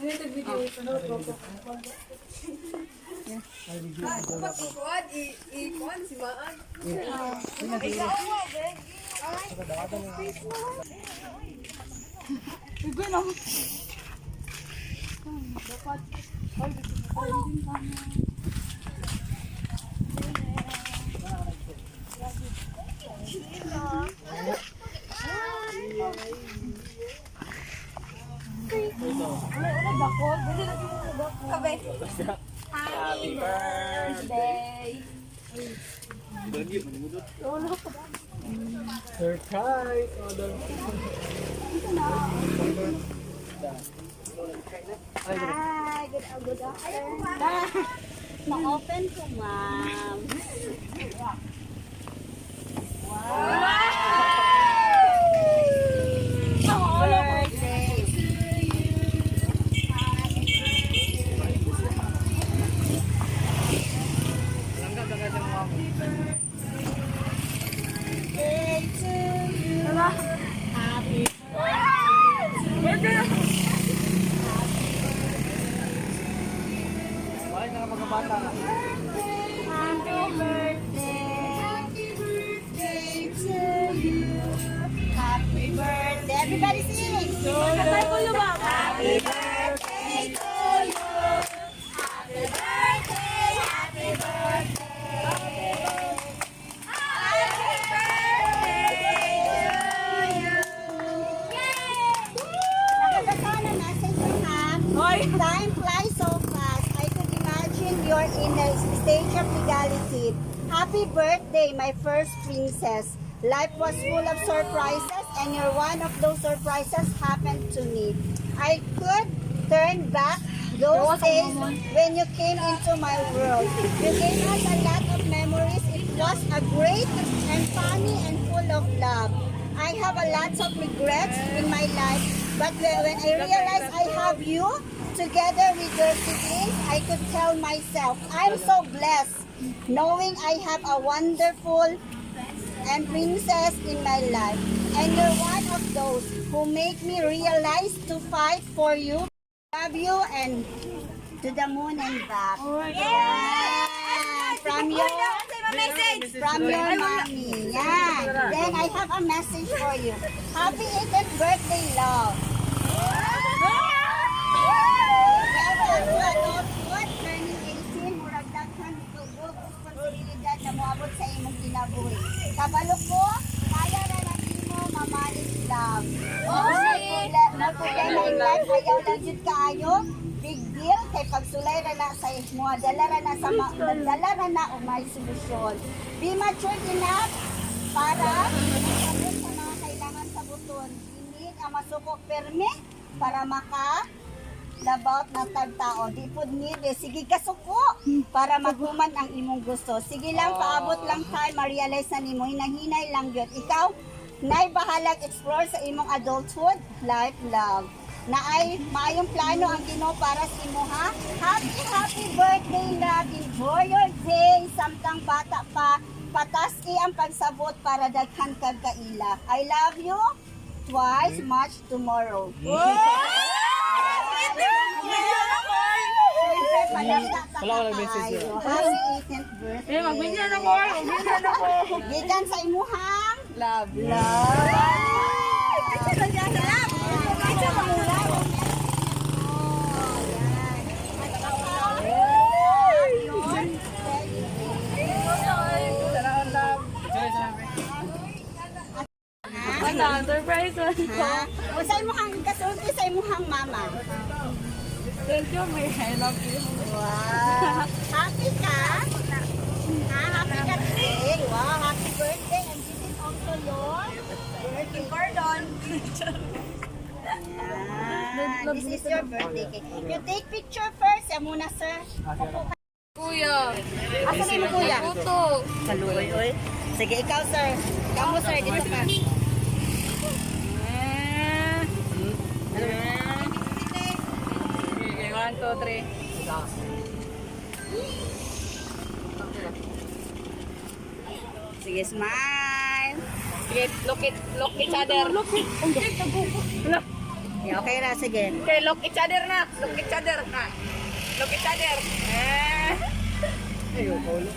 Nag-video ito. Pag-ikuan, ikuan si Maan. Ikaw mo, Beg. Iba na. Dapat. Happy birthday. Surprise! Hi, good afternoon. Ma-open ko, ma'am. Happy birthday. Everybody sing. Happy birthday to you. Happy birthday, happy birthday. Happy birthday to you. Nakakasana na sa inyo, ha? Time flies so fast. I could imagine you're in a stage of legality. Happy birthday, my first princess. Life was full of surprises, and you're one of those surprises happened to me. I could turn back those days when you came into my world. You gave us a lot of memories. It was a great and funny and full of love. I have a lot of regrets in my life, but when I realized I have you together with your siblings, I could tell myself, I'm so blessed knowing I have a wonderful and princess in my life, and you're one of those who make me realize to fight for you, love you, and to the moon and back. Yeah. From your mommy. Yeah. Then I have a message for you. Happy 18th birthday, love. Welcome to adulthood, turning 18, murag daghan tubog, responsibilidad na muabot sa imong kinabuhi. Kabalo ko, kaya na nimo mamalit love. Problema in life, ayaw lang yun kaayo. Bigdeal, kay pagsulay rana sa imo, dala rana o may solusyon. Be mature enough para sabot sa mga kailangan saboton. Hindi ang masuko permi para makalabaw natag tao. Di pod nide, sige kasuko para matuman ang imong gusto. Sige lang, paabot lang tayo, ma-realize na nimo, hinahinay lang yun. Ikaw, nay bahalag explore sa imong adulthood, life, love. Na ay maayong plano ang Ginoo para sa imo, ha? Happy birthday, love. Enjoy your day. Samtang bata pa, patas.e ang pagsabot para daghan kag kaila. I love you twice much tomorrow. Happy 18th birthday. Magbinyan ako. Gikan sa imuhang Love. Surprise one ko. O sa imuhang kasulti sa imuhang mama. Thank you, may I love you. Wow. Happy ka? Happy ka today. Wow, happy birthday. And this is also your birthday. Pardon. This is your birthday cake. You take picture first. Yan muna, sir. Kuya. Asa na mo, kuya? Puto. Kaluoy, oy. Sige, ikaw, sir. Kamu, sir. Dito ka. Okay, 1, 2, 3. Sige, smile. Sige, look each other. Look. Yeah, okay na, sige. Okay, look each other na. Look each other na. Look each other. Ayaw, Paulo.